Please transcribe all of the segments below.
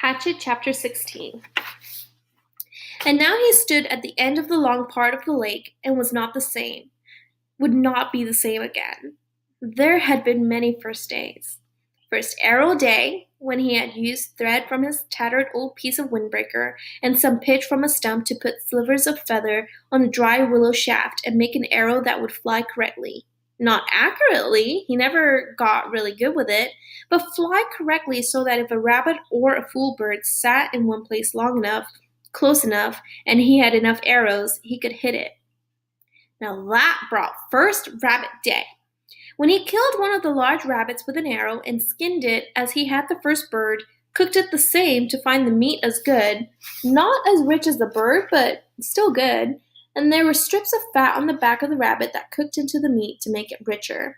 Hatchet Chapter 16. And now he stood at the end of the long part of the lake and was not the same, would not be the same again. There had been many first days. First arrow day, when he had used thread from his tattered old piece of windbreaker and some pitch from a stump to put slivers of feather on a dry willow shaft and make an arrow that would fly correctly. Not accurately, he never got really good with it, but fly correctly so that if a rabbit or a fool bird sat in one place long enough, close enough, and he had enough arrows, he could hit it. Now that brought first rabbit day. When he killed one of the large rabbits with an arrow and skinned it as he had the first bird, cooked it the same to find the meat as good, not as rich as the bird, but still good, and there were strips of fat on the back of the rabbit that cooked into the meat to make it richer.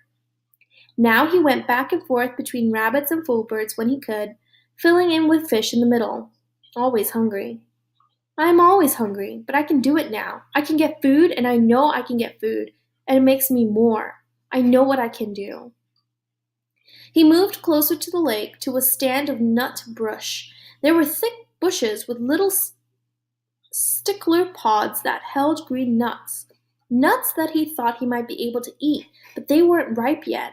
Now he went back and forth between rabbits and fool birds when he could, filling in with fish in the middle. Always hungry. I am always hungry, but I can do it now. I can get food, and I know I can get food, and it makes me more. I know what I can do. He moved closer to the lake, to a stand of nut bush. There were thick bushes with little stickler pods that held green nuts. Nuts that he thought he might be able to eat, but they weren't ripe yet.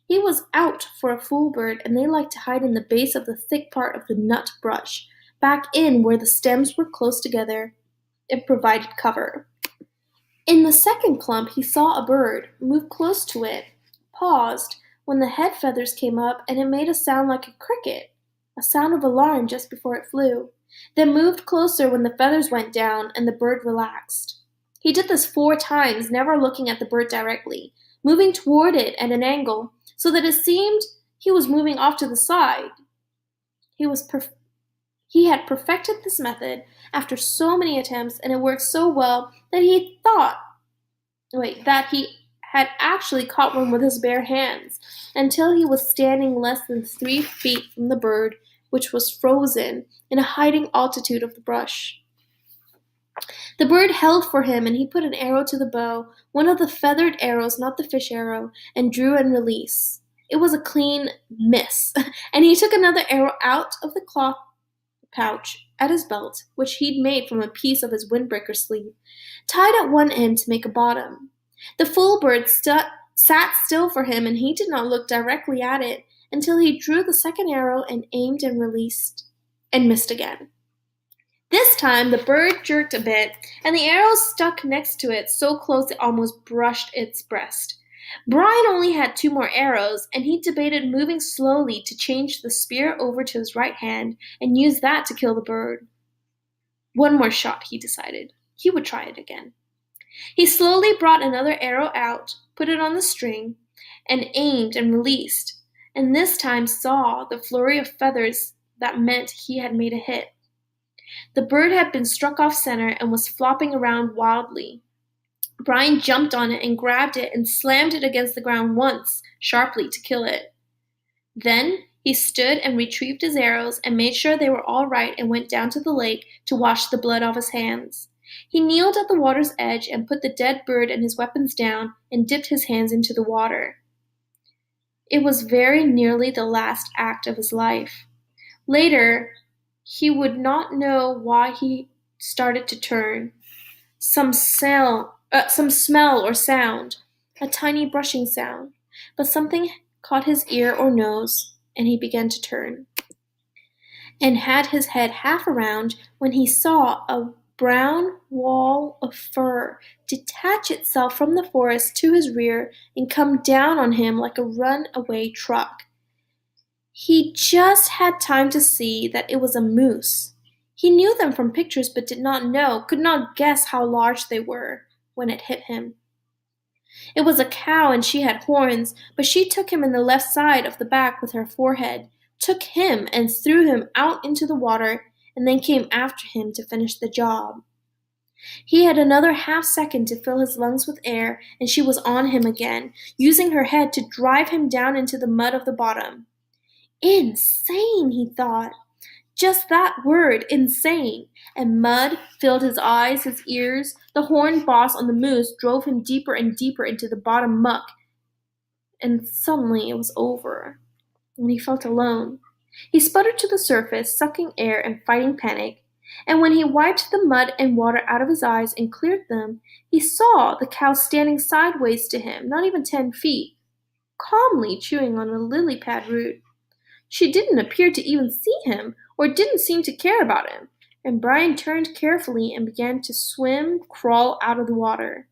He was out for a fool bird, and they liked to hide in the base of the thick part of the nut bush, back in where the stems were close together. It provided cover. In the second clump he saw a bird, moved close to it, paused when the head feathers came up, and it made a sound like a cricket, a sound of alarm just before it flew, then moved closer when the feathers went down and the bird relaxed. He did this 4 times, never looking at the bird directly, moving toward it at an angle, so that it seemed he was moving off to the side. He had perfected this method after so many attempts, and it worked so well that he had actually caught one with his bare hands, until he was standing less than 3 feet from the bird, which was frozen in a hiding altitude of the brush. The bird held for him, and he put an arrow to the bow, one of the feathered arrows, not the fish arrow, and drew and release. It was a clean miss, and he took another arrow out of the cloth pouch at his belt, which he'd made from a piece of his windbreaker sleeve, tied at one end to make a bottom. The fool bird sat still for him, and he did not look directly at it until he drew the second arrow and aimed and released, and missed again. This time the bird jerked a bit, and the arrow stuck next to it so close it almost brushed its breast. Brian only had 2 more arrows, and he debated moving slowly to change the spear over to his right hand and use that to kill the bird. 1 more shot, he decided. He would try it again. He slowly brought another arrow out, put it on the string, and aimed and released, and this time saw the flurry of feathers that meant he had made a hit. The bird had been struck off center and was flopping around wildly. Brian jumped on it and grabbed it and slammed it against the ground once, sharply, to kill it. Then he stood and retrieved his arrows and made sure they were all right and went down to the lake to wash the blood off his hands. He kneeled at the water's edge and put the dead bird and his weapons down and dipped his hands into the water. It was very nearly the last act of his life. Later, he would not know why he started to turn. Some smell or sound, a tiny brushing sound, but something caught his ear or nose, and he began to turn, and had his head half around when he saw a brown wall of fur detach itself from the forest to his rear and come down on him like a runaway truck. He just had time to see that it was a moose. He knew them from pictures but could not guess how large they were when it hit him. It was a cow, and she had horns, but she took him in the left side of the back with her forehead, took him and threw him out into the water, and then came after him to finish the job. He had another half-second to fill his lungs with air, and she was on him again, using her head to drive him down into the mud of the bottom. Insane, he thought. Just that word, insane, and mud filled his eyes, his ears. The horned boss on the moose drove him deeper and deeper into the bottom muck, and suddenly it was over, and he felt alone. He sputtered to the surface, sucking air and fighting panic, and when he wiped the mud and water out of his eyes and cleared them, he saw the cow standing sideways to him, not even 10 feet, calmly chewing on a lily pad root. She didn't appear to even see him, or didn't seem to care about him, and Brian turned carefully and began to crawl out of the water.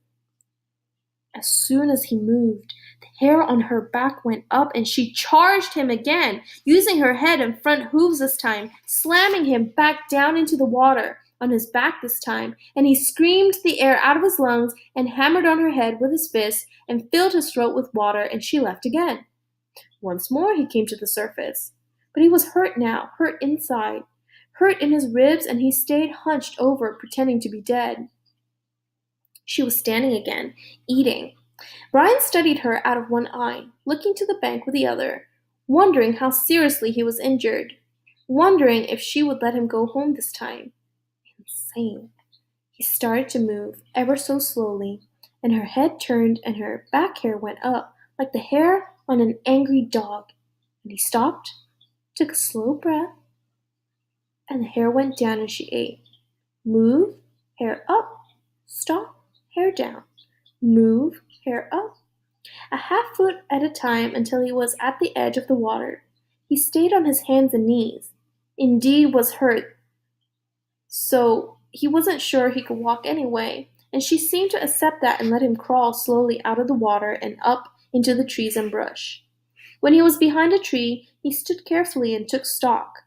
As soon as he moved, the hair on her back went up and she charged him again, using her head and front hooves this time, slamming him back down into the water, on his back this time, and he screamed the air out of his lungs and hammered on her head with his fists and filled his throat with water, and she left again. Once more he came to the surface, but he was hurt now, hurt inside, hurt in his ribs, and he stayed hunched over, pretending to be dead. She was standing again, eating. Brian studied her out of one eye, looking to the bank with the other, wondering how seriously he was injured, wondering if she would let him go home this time. Insane. He started to move, ever so slowly, and her head turned and her back hair went up, like the hair on an angry dog. And he stopped, took a slow breath, and the hair went down and she ate. Move, hair up, stop, hair down. Move, hair up. A half-foot at a time until he was at the edge of the water. He stayed on his hands and knees. Indeed was hurt, so he wasn't sure he could walk anyway, and she seemed to accept that and let him crawl slowly out of the water and up into the trees and brush. When he was behind a tree, he stood carefully and took stock.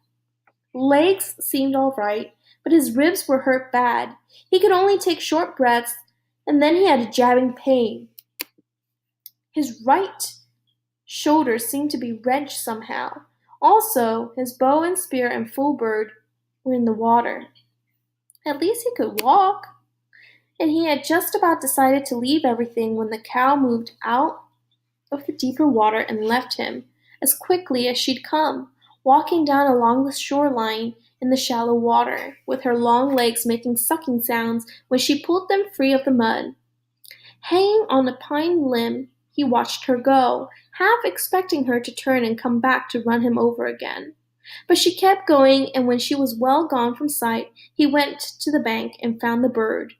Legs seemed all right, but his ribs were hurt bad. He could only take short breaths, and then he had a jabbing pain. His right shoulder seemed to be wrenched somehow. Also, his bow and spear and full bird were in the water. At least he could walk. And he had just about decided to leave everything when the cow moved out of the deeper water and left him, as quickly as she'd come, walking down along the shoreline in the shallow water, with her long legs making sucking sounds when she pulled them free of the mud. Hanging on a pine limb, he watched her go, half expecting her to turn and come back to run him over again. But she kept going, and when she was well gone from sight, he went to the bank and found the bird,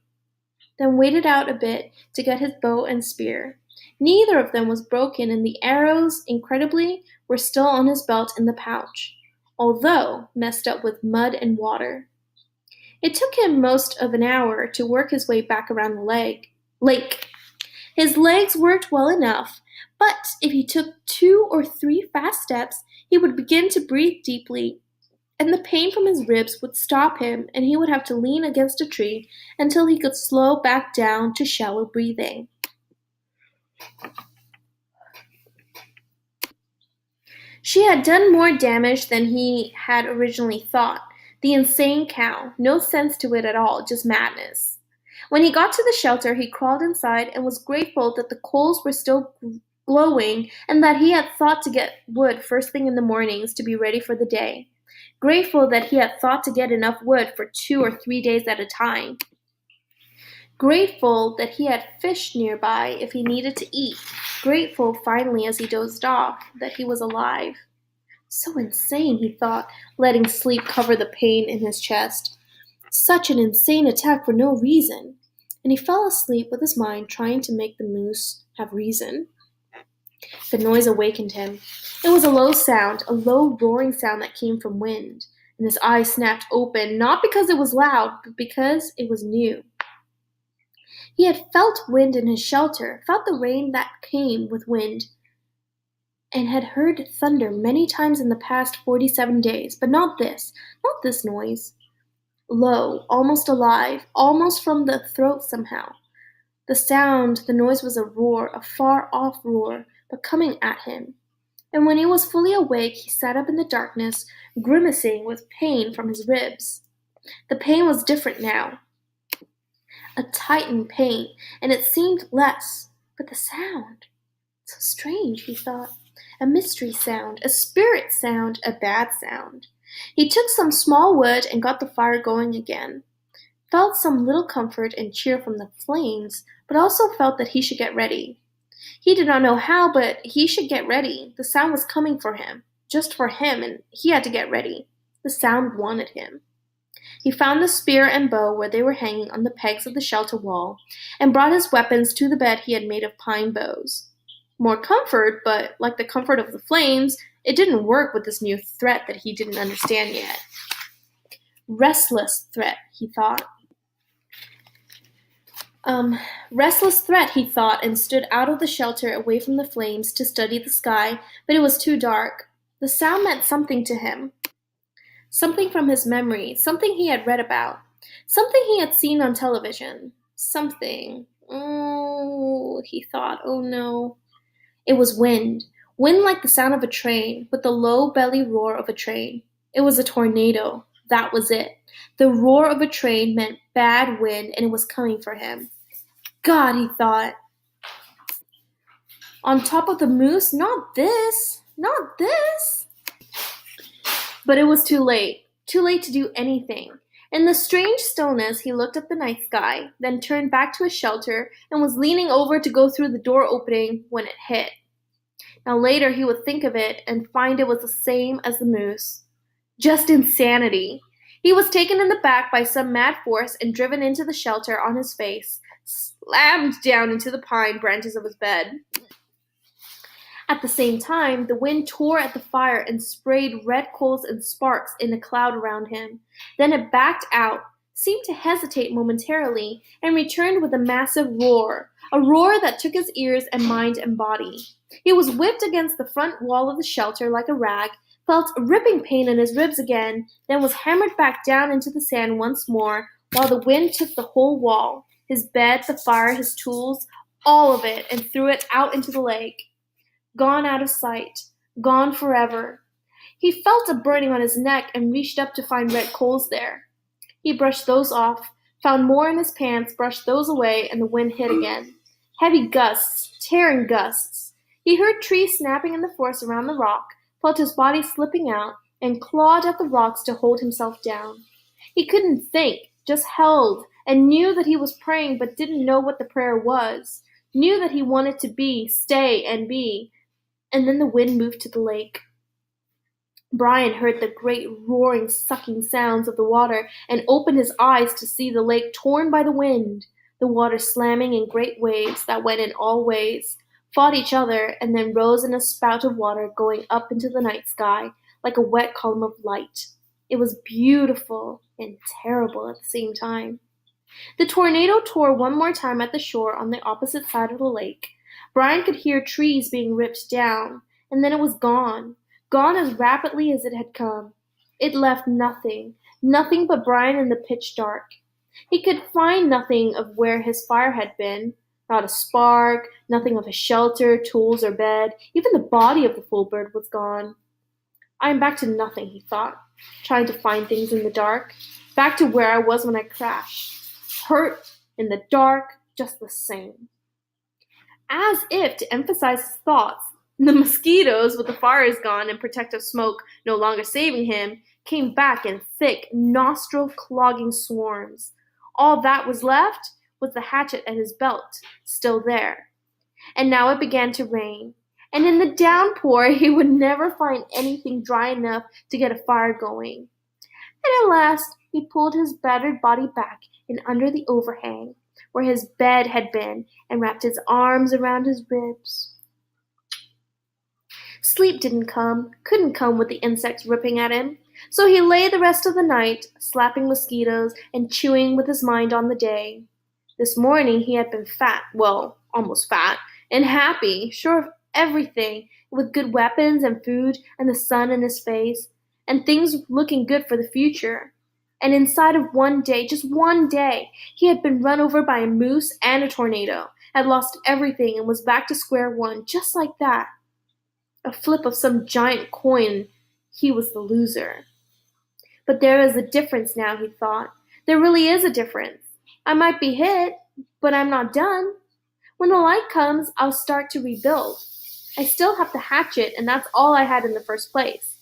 then waited out a bit to get his bow and spear. Neither of them was broken, and the arrows, incredibly, were still on his belt in the pouch, although messed up with mud and water. It took him most of an hour to work his way back around the lake. His legs worked well enough, but if he took 2 or 3 fast steps, he would begin to breathe deeply, and the pain from his ribs would stop him, and he would have to lean against a tree until he could slow back down to shallow breathing. She had done more damage than he had originally thought. The insane cow. No sense to it at all, just madness. When he got to the shelter, he crawled inside and was grateful that the coals were still glowing and that he had thought to get wood first thing in the mornings to be ready for the day. Grateful that he had thought to get enough wood for 2 or 3 days at a time. Grateful that he had fish nearby if he needed to eat. Grateful, finally, as he dozed off, that he was alive. So insane, he thought, letting sleep cover the pain in his chest. Such an insane attack for no reason. And he fell asleep with his mind trying to make the moose have reason. The noise awakened him. It was a low sound, a low roaring sound that came from wind, and his eyes snapped open, not because it was loud, but because it was new. He had felt wind in his shelter, felt the rain that came with wind, and had heard thunder many times in the past 47 days, but not this noise. Low, almost alive, almost from the throat somehow. The noise was a roar, a far-off roar, but coming at him. And when he was fully awake, he sat up in the darkness, grimacing with pain from his ribs. The pain was different now. A tightened pain, and it seemed less. But the sound, so strange, he thought. A mystery sound, a spirit sound, a bad sound. He took some small wood and got the fire going again. Felt some little comfort and cheer from the flames, but also felt that he should get ready. He did not know how, but he should get ready. The sound was coming for him. just for him, and he had to get ready. The sound wanted him. He found the spear and bow where they were hanging on the pegs of the shelter wall, and brought his weapons to the bed he had made of pine boughs. More comfort, but like the comfort of the flames, it didn't work with this new threat that he didn't understand yet. Restless threat, he thought. Restless threat, he thought, and stood out of the shelter away from the flames to study the sky, but it was too dark. The sound meant something to him. Something from his memory, something he had read about, something he had seen on television. Something. Oh, he thought, oh no. It was wind. Wind like the sound of a train, with the low belly roar of a train. It was a tornado. That was it. The roar of a train meant bad wind, and it was coming for him. God, he thought. On top of the moose? Not this. Not this. But it was too late. Too late to do anything. In the strange stillness, he looked at the night sky, then turned back to his shelter and was leaning over to go through the door opening when it hit. Now later he would think of it and find it was the same as the moose. Just insanity. He was taken in the back by some mad force and driven into the shelter on his face, slammed down into the pine branches of his bed. At the same time, the wind tore at the fire and sprayed red coals and sparks in a cloud around him. Then it backed out, seemed to hesitate momentarily, and returned with a massive roar, a roar that took his ears and mind and body. He was whipped against the front wall of the shelter like a rag, felt a ripping pain in his ribs again, then was hammered back down into the sand once more, while the wind took the whole wall, his bed, the fire, his tools, all of it, and threw it out into the lake. Gone out of sight, gone forever. He felt a burning on his neck and reached up to find red coals there. He brushed those off, found more in his pants, brushed those away, and the wind hit again. Heavy gusts, tearing gusts. He heard trees snapping in the forest around the rock, felt his body slipping out, and clawed at the rocks to hold himself down. He couldn't think, just held, and knew that he was praying but didn't know what the prayer was, knew that he wanted to be, stay, and be. And then the wind moved to the lake. Brian heard the great roaring, sucking sounds of the water and opened his eyes to see the lake torn by the wind, the water slamming in great waves that went in all ways, fought each other, and then rose in a spout of water going up into the night sky like a wet column of light. It was beautiful and terrible at the same time. The tornado tore one more time at the shore on the opposite side of the lake. Brian could hear trees being ripped down, and then it was gone, gone as rapidly as it had come. It left nothing, nothing but Brian in the pitch dark. He could find nothing of where his fire had been, not a spark, nothing of his shelter, tools, or bed. Even the body of the fool bird was gone. I am back to nothing, he thought, trying to find things in the dark. Back to where I was when I crashed. Hurt, in the dark, just the same. As if to emphasize his thoughts, the mosquitoes, with the fires gone and protective smoke no longer saving him, came back in thick, nostril-clogging swarms. All that was left was the hatchet at his belt, still there. And now it began to rain, and in the downpour he would never find anything dry enough to get a fire going. And at last he pulled his battered body back in under the overhang, where his bed had been, and wrapped his arms around his ribs. Sleep didn't come, couldn't come with the insects ripping at him, so he lay the rest of the night, slapping mosquitoes and chewing with his mind on the day. This morning he had been fat, well, almost fat, and happy, sure of everything, with good weapons and food and the sun in his face, and things looking good for the future. And inside of one day, just one day, he had been run over by a moose and a tornado, had lost everything and was back to square one, just like that. A flip of some giant coin, he was the loser. But there is a difference now, he thought. There really is a difference. I might be hit, but I'm not done. When the light comes, I'll start to rebuild. I still have the hatchet, and that's all I had in the first place.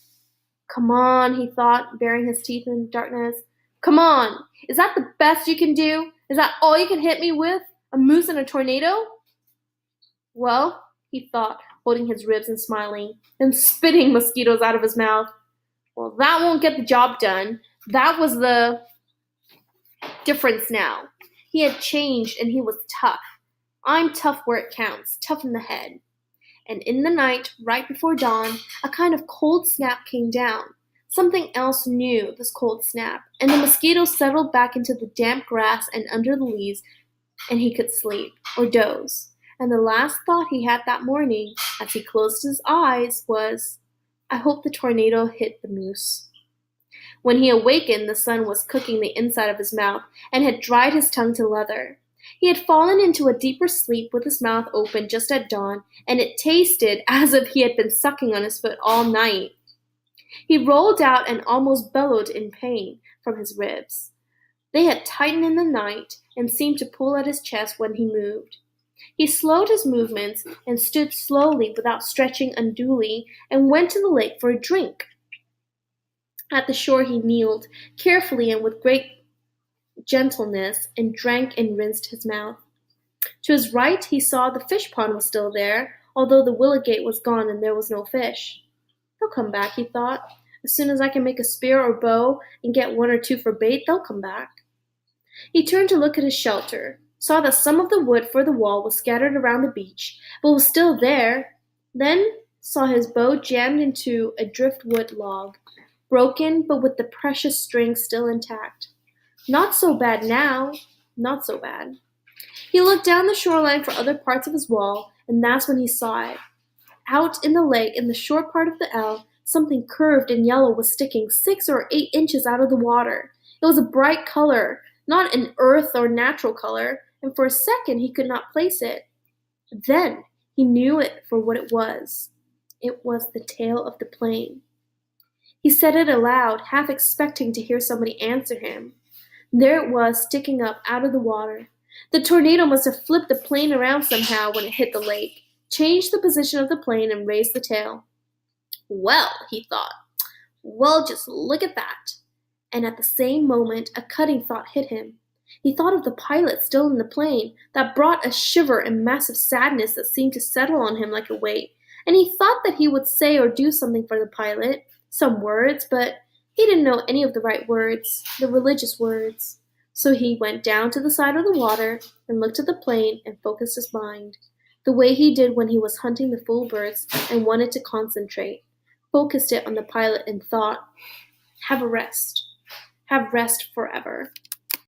Come on, he thought, baring his teeth in the darkness. Come on! Is that the best you can do? Is that all you can hit me with? A moose and a tornado? Well, he thought, holding his ribs and smiling, then spitting mosquitoes out of his mouth. Well, that won't get the job done. That was the difference now. He had changed and he was tough. I'm tough where it counts, tough in the head. And in the night, right before dawn, a kind of cold snap came down. Something else knew this cold snap, and the mosquitoes settled back into the damp grass and under the leaves, and he could sleep, or doze. And the last thought he had that morning, as he closed his eyes, was, I hope the tornado hit the moose. When he awakened, the sun was cooking the inside of his mouth, and had dried his tongue to leather. He had fallen into a deeper sleep with his mouth open just at dawn, and it tasted as if he had been sucking on his foot all night. He rolled out and almost bellowed in pain from his ribs. They had tightened in the night and seemed to pull at his chest when he moved. He slowed his movements and stood slowly without stretching unduly and went to the lake for a drink. At the shore he kneeled, carefully and with great gentleness, and drank and rinsed his mouth. To his right he saw the fish pond was still there, although the willow gate was gone and there was no fish. They'll come back, he thought. As soon as I can make a spear or bow and get one or two for bait, they'll come back. He turned to look at his shelter, saw that some of the wood for the wall was scattered around the beach, but was still there, then saw his bow jammed into a driftwood log, broken but with the precious string still intact. Not so bad now, not so bad. He looked down the shoreline for other parts of his wall, and that's when he saw it. Out in the lake, in the short part of the L, something curved and yellow was sticking 6 or 8 inches out of the water. It was a bright color, not an earth or natural color, and for a second he could not place it. Then he knew it for what it was. It was the tail of the plane. He said it aloud, half expecting to hear somebody answer him. There it was, sticking up out of the water. The tornado must have flipped the plane around somehow when it hit the lake, changed the position of the plane, and raised the tail. Well, he thought, well, just look at that. And at the same moment, a cutting thought hit him. He thought of the pilot still in the plane. That brought a shiver and massive sadness that seemed to settle on him like a weight. And he thought that he would say or do something for the pilot, some words, but he didn't know any of the right words, the religious words. So he went down to the side of the water and looked at the plane and focused his mind, the way he did when he was hunting the fool birds and wanted to concentrate. Focused it on the pilot and thought, have a rest. Have rest forever.